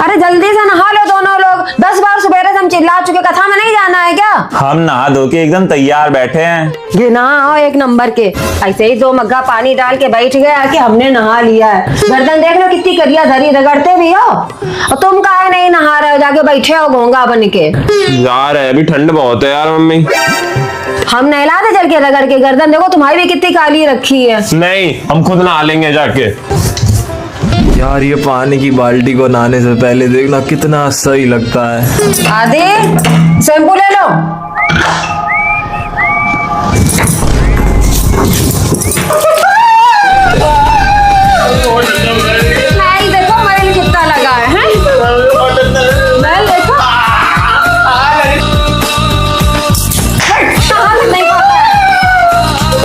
अरे जल्दी से नहा लो दोनों लोग, 10 बार सुबह से हम चिल्ला चुके, कथा में नहीं जाना है क्या? हम नहा धो के एकदम तैयार बैठे हैं। ये ना हो एक नंबर के, ऐसे ही 2 मग्गा पानी डाल के बैठ गए कि हमने नहा लिया है। गर्दन देख लो कितनी करिया धरी, रगड़ते भी हो। और तुम काहे नहीं नहा रहे हो, जाके बैठे हो घोंगा बन के। यार अभी ठंड बहुत है यार मम्मी। हम नहलाते चल के रगड़ के, गर्दन देखो तुम्हारी भी कितनी काली रखी है। नहीं, हम खुद नहा लेंगे जाके। यार ये पानी की बाल्टी को नहाने से पहले देखना कितना सही लगता है। आदि शैम्पू ले लो। नहीं देखो मैल कितना लगा है, मैल देखो।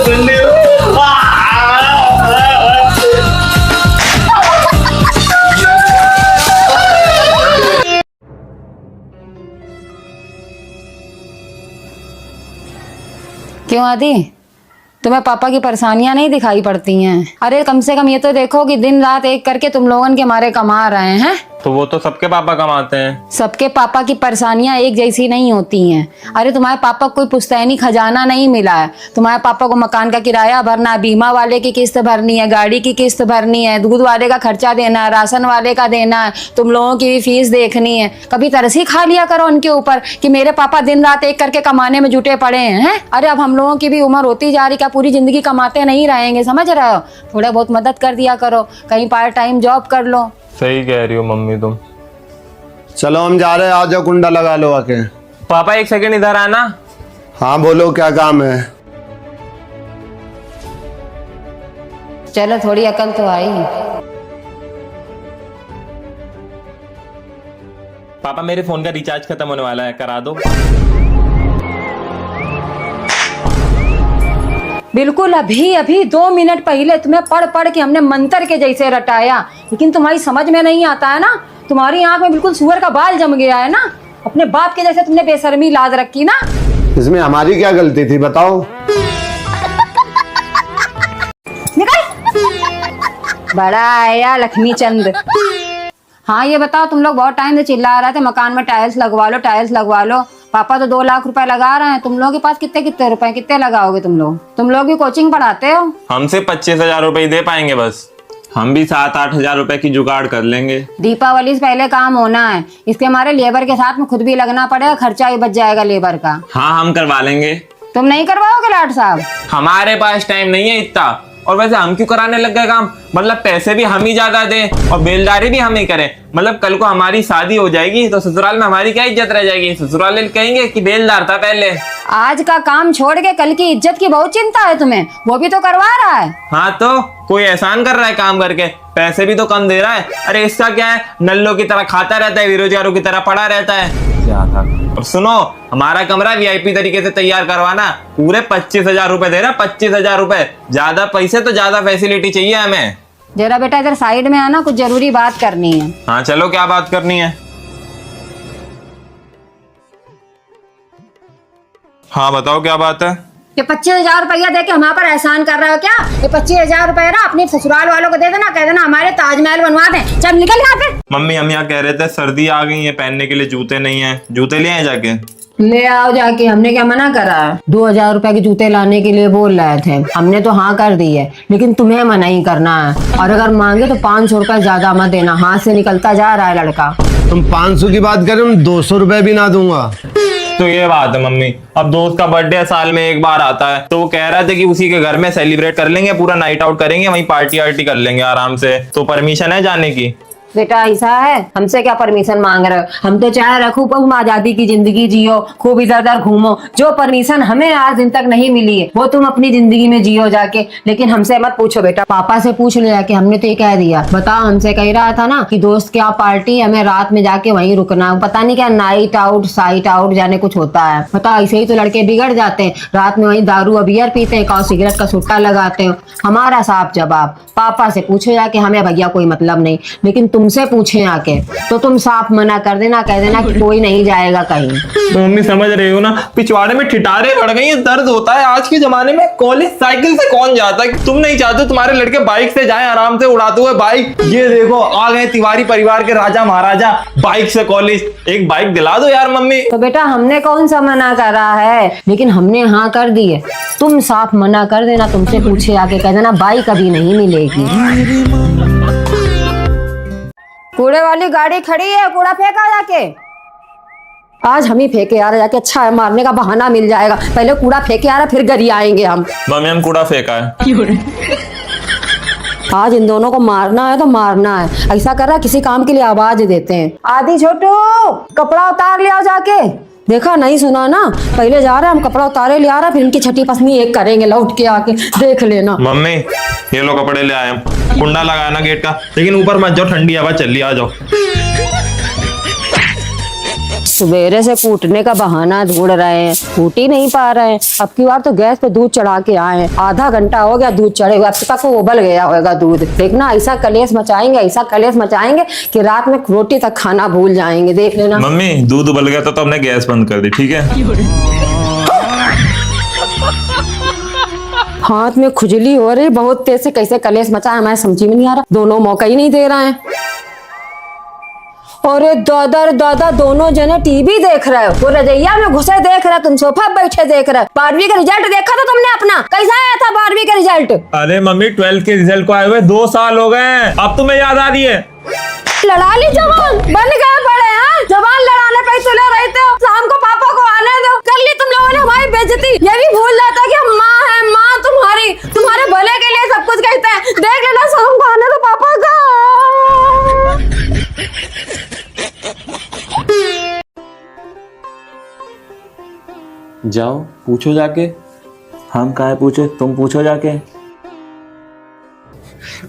नहीं पता है। क्यों आदि, तुम्हें पापा की परेशानियां नहीं दिखाई पड़ती हैं? अरे कम से कम ये तो देखो कि दिन रात एक करके तुम लोगन के मारे कमा रहे हैं। तो वो तो सबके पापा कमाते हैं। सबके पापा की परेशानियां एक जैसी नहीं होती हैं। अरे तुम्हारे पापा को कोई पुश्तैनी खजाना नहीं मिला है। तुम्हारे पापा को मकान का किराया भरना, बीमा वाले की किस्त भरनी है, गाड़ी की किस्त भरनी है, दूध वाले का खर्चा देना है, राशन वाले का देना है, तुम लोगों की भी फीस देखनी है। कभी तरस ही खा लिया करो उनके ऊपर कि मेरे पापा दिन रात एक करके कमाने में जुटे पड़े हैं। अरे अब हम लोगों की भी उम्र होती जा रही, क्या पूरी जिंदगी कमाते नहीं रहेंगे? समझ रहे हो? थोड़ा बहुत मदद कर दिया करो, कहीं पार्ट टाइम जॉब कर लो। सही कह रही हो मम्मी तुम। चलो हम जा रहे हैं, आ जाओ, कुंडा लगा लो आके। पापा एक सेकंड इधर आना। हाँ बोलो, क्या काम है? चलो थोड़ी अकल तो आई। पापा मेरे फोन का रिचार्ज खत्म होने वाला है, करा दो। बिल्कुल अभी अभी 2 मिनट पहले तुम्हें पढ़ पढ़ के हमने मंत्र के जैसे रटाया, लेकिन तुम्हारी समझ में नहीं आता है ना। तुम्हारी आंख में बिल्कुल सुअर का बाल जम गया है ना। अपने बाप के जैसे तुमने बेशर्मी लाद रखी ना। इसमें हमारी क्या गलती थी बताओ? निकल। बड़ा आया लक्ष्मी चंद। हाँ ये बताओ, तुम लोग बहुत टाइम से चिल्ला रहे थे मकान में टाइल्स लगवा लो, टाइल्स लगवा लो। पापा तो 2 लाख रुपए लगा रहे हैं, तुम लोगों के पास कितने कितने रुपए, कितने लगाओगे तुम लोग? तुम लोग भी कोचिंग पढ़ाते हो। हमसे 25,000 रुपए दे पाएंगे बस। हम भी 7-8 हजार रुपए की जुगाड़ कर लेंगे। दीपावली से पहले काम होना है, इसके हमारे लेबर के साथ में खुद भी लगना पड़ेगा, खर्चा ही बच जाएगा लेबर का। हाँ हम करवा लेंगे। तुम नहीं करवाओगे लाट साहब? हमारे पास टाइम नहीं है इतना। और वैसे हम क्यों कराने लग गए काम? मतलब पैसे भी हम ही ज्यादा दें और बेलदारी भी हम ही करें। मतलब कल को हमारी शादी हो जाएगी तो ससुराल में हमारी क्या इज्जत रह जाएगी? ससुराल वाले कहेंगे कि बेलदार था पहले। आज का काम छोड़ के कल की इज्जत की बहुत चिंता है तुम्हें, वो भी तो करवा रहा है। हाँ तो कोई एहसान कर रहा है काम करके, पैसे भी तो कम दे रहा है। अरे इसका क्या है, नल्लों की तरह खाता रहता है, बेरोजगारों की तरह पड़ा रहता है। क्या था? और सुनो, हमारा कमरा वीआईपी तरीके से तैयार करवाना, पूरे 25,000 रुपए दे रहा। 25,000 रुपए, ज्यादा पैसे तो ज्यादा फैसिलिटी चाहिए हमें। जरा बेटा इधर साइड में आना, कुछ जरूरी बात करनी है। हाँ चलो, क्या बात करनी है? हाँ बताओ क्या बात है? ये 25,000 रुपया दे के हमारे पर एहसान कर रहे हो क्या? ये 25,000 रुपया ना अपने ससुराल वालों को दे देना, कह देना हमारे ताजमहल बनवा दें। चल निकल यहाँ पे। मम्मी हम यहाँ कह रहे थे सर्दी आ गई है, पहनने के लिए जूते नहीं है, जूते ले आए जाके। ले आओ जाके, हमने क्या मना करा? 2,000 रुपए के जूते लाने के लिए बोल रहे थे, हमने तो हाँ कर दी है, लेकिन तुम्हें मना ही करना है। और अगर मांगे तो 500 रुपए ज्यादा मत देना, हाथ से निकलता जा रहा है लड़का। तुम 500 की बात करें, 200 रुपए भी ना दूंगा। तो ये बात है मम्मी, अब दोस्त का बर्थडे साल में एक बार आता है, तो वो कह रहे थे कि उसी के घर में सेलिब्रेट कर लेंगे, पूरा नाइट आउट करेंगे, वहीं पार्टी वार्टी कर लेंगे आराम से। तो परमिशन है जाने की? बेटा ऐसा है, हमसे क्या परमिशन मांग रहे हो? हम तो चाहे रखो खूब आजादी की जिंदगी जियो, खूब इधर उधर घूमो। जो परमिशन हमें आज दिन तक नहीं मिली है वो तुम अपनी जिंदगी में जियो जाके, लेकिन हमसे मत पूछो बेटा। पापा से पूछ लिया कि हमने तो ये कह दिया। बताओ, हमसे कह रहा था ना कि दोस्त क्या पार्टी, हमें रात में जाके वहीं रुकना। पता नहीं क्या नाइट आउट साइट आउट जाने कुछ होता है। बताओ, ऐसे ही तो लड़के बिगड़ जाते हैं, रात में वहीं दारू और बियर पीते हैं, और सिगरेट का सुट्टा लगाते हैं। हमारा साफ जवाब, पापा से पूछो जाके, हमें भैया कोई मतलब नहीं, लेकिन तुमसे पूछे आके तो तुम साफ मना कर देना, कह देना कि कोई नहीं जाएगा कहीं। तो मम्मी समझ रही हो ना, पिछवाड़े में ठिठारे बढ़ गई हैं, दर्द होता है। आज के जमाने में कॉलेज साइकिल से कौन जाता है? तुम नहीं चाहते तुम्हारे लड़के बाइक से जाएं, आराम से उड़ाते हुए बाइक। ये देखो आ गए तिवारी परिवार के राजा महाराजा, बाइक से कॉलेज। एक बाइक दिला दो यार मम्मी। तो बेटा हमने कौन सा मना करा है, लेकिन हमने हाँ कर दी है। तुम साफ मना कर देना, तुमसे पूछे आके कह देना बाइक अभी नहीं मिलेगी। कूड़े वाली गाड़ी खड़ी है, कूड़ा फेंका जाके। आज हम ही फेंके आ रहे जाके, अच्छा है मारने का बहाना मिल जाएगा। पहले कूड़ा फेंके आ रहा फिर गरी आएंगे हम। मम्मी हम कूड़ा फेंका है। आज इन दोनों को मारना है तो मारना है। ऐसा कर रहा किसी काम के लिए आवाज देते हैं। आदि छोटू कपड़ा उतार ले आओ जाके। देखा नहीं सुना ना, पहले जा रहे हम कपड़ा उतारे ले आ रहा, फिर इनकी छठी पसनी एक करेंगे लौट के आके, देख लेना। मम्मी ये लो कपड़े ले आए हम। कुंडा लगाया ना गेट का, लेकिन ऊपर मत जाओ, ठंडी हवा चल रही, आ जाओ। सवेरे से कूटने का बहाना ढूंढ रहे हैं, कूट ही नहीं पा रहे हैं। अब की बार तो गैस पे दूध चढ़ा के आए हैं, आधा घंटा हो गया दूध चढ़े हुए, अब तक वो उबल गया होगा दूध। देखना ऐसा कलेश मचाएंगे, ऐसा कलेश मचाएंगे कि रात में रोटी तक खाना भूल जाएंगे, देख लेना। मम्मी दूध उबल गया तो हमने गैस बंद कर दी, ठीक है। हाथ में खुजली हो रही बहुत तेज से, कैसे कलेश मचाए हमें समझ में नहीं आ रहा। दोनों मौका ही नहीं दे रहे हैं। अरे दादा दोनों जने टीवी देख रहे हो, वो रजैया में घुसे देख रहे हो, तुम सोफा बैठे देख रहे हो। 12वीं का रिजल्ट देखा था तुमने अपना, कैसा आया था 12वीं का रिजल्ट? अरे मम्मी 12th के रिजल्ट को आए हुए 2 साल हो गए हैं, अब तुम्हें याद आ रही है? लड़ा ली जवान, बन गए बड़े। हाँ जवान लड़ाने पे तुले रहते हो, शाम को पापा को आने दो। कर ली तुम लोगों ने हमारी बेइज्जती। ये भी भूल जाता कि हम माँ है, माँ तुम्हारी, तुम्हारे भले के लिए सब कुछ कहते हैं। देख लेना शाम को आने दो पापा का। जाओ पूछो जाके। हम काहे पूछे, तुम पूछो जाके।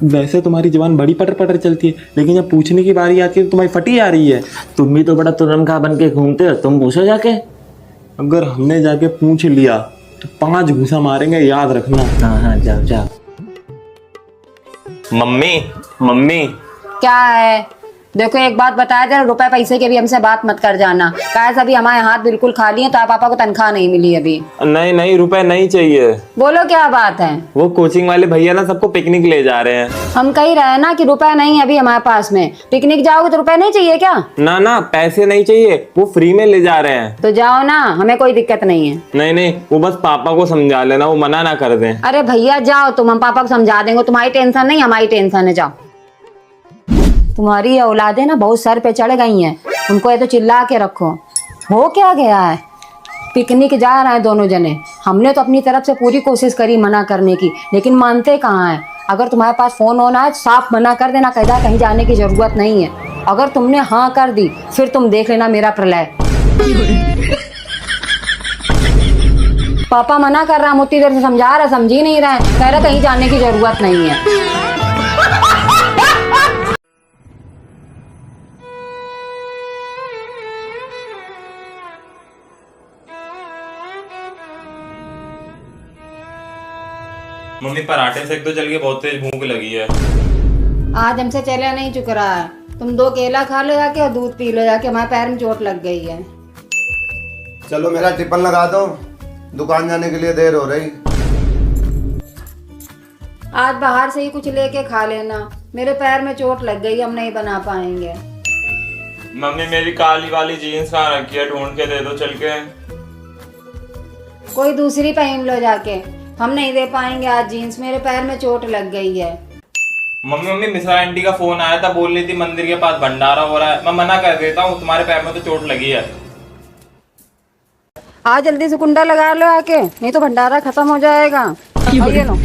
वैसे तुम्हारी जबान बड़ी पटर पटर चलती है, लेकिन जब पूछने की बारी आती है तो तुम्हारी फटी आ रही है। तुम भी तो बड़ा तुरंखा बन के घूमते हो, तुम पूछो जाके। अगर हमने जाके पूछ लिया तो 5 घूसा मारेंगे, याद रखना। हाँ जाओ जाओ। मम्मी क्या है? देखो एक बात बताया जरा, रुपए पैसे के भी हमसे बात मत कर जाना। काहे अभी हमारे हाथ बिल्कुल खाली हैं, तो पापा को तनख्वाह नहीं मिली अभी। नहीं रुपए नहीं चाहिए। बोलो क्या बात है? वो कोचिंग वाले भैया ना सबको पिकनिक ले जा रहे हैं। हम कह रहे हैं ना कि रुपए नहीं है अभी हमारे पास में। पिकनिक जाओगे तो रुपए नहीं चाहिए क्या? ना पैसे नहीं चाहिए, वो फ्री में ले जा रहे हैं। तो जाओ ना, हमें कोई दिक्कत नहीं है। नहीं वो बस पापा को समझा लेना, वो मना ना कर दें। अरे भैया जाओ तुम, हम पापा को समझा देंगे। तुम्हारी टेंशन नहीं, हमारी टेंशन है। जाओ। तुम्हारी औलादें ना बहुत सर पे चढ़ गई हैं, उनको ये तो चिल्ला के रखो। हो क्या गया है? पिकनिक जा रहे हैं दोनों जने। हमने तो अपनी तरफ से पूरी कोशिश करी मना करने की, लेकिन मानते कहाँ हैं। अगर तुम्हारे पास फोन होना है साफ मना कर देना, कहीं जाने की जरूरत नहीं है। अगर तुमने हाँ कर दी फिर तुम देख लेना मेरा प्रलय। पापा मना कर रहा, हम उतनी देर से समझा रहे, समझ ही नहीं रहे। कह रहे कहीं जाने की जरूरत नहीं है। मम्मी पराठे सेक तो चल के, बहुत तेज भूख लगी है। आज हमसे चला नहीं चुक रहा है। तुम 2 केला खा लो जाके और दूध पी लो जाके, हमारे पैर में चोट लग गई है। चलो मेरा टिफिन लगा दो, दुकान जाने के लिए देर हो रही। आज बाहर से ही कुछ लेके खा लेना, मेरे पैर में चोट लग गई, हम नहीं बना पाएंगे। मम्मी मेरी काली वाली जीन्स कहाँ रखी है, ढूंढ के दे दो चल के। कोई दूसरी पहन लो जाके, हम नहीं दे पाएंगे आज जीन्स, मेरे पैर में चोट लग गई है। मम्मी मिश्रा आंटी का फोन आया था, बोल रही थी मंदिर के पास भंडारा हो रहा है। मैं मना कर देता हूँ, तुम्हारे पैर में तो चोट लगी है। आज जल्दी से कुंडा लगा लो आके, नहीं तो भंडारा खत्म हो जाएगा। ये लो।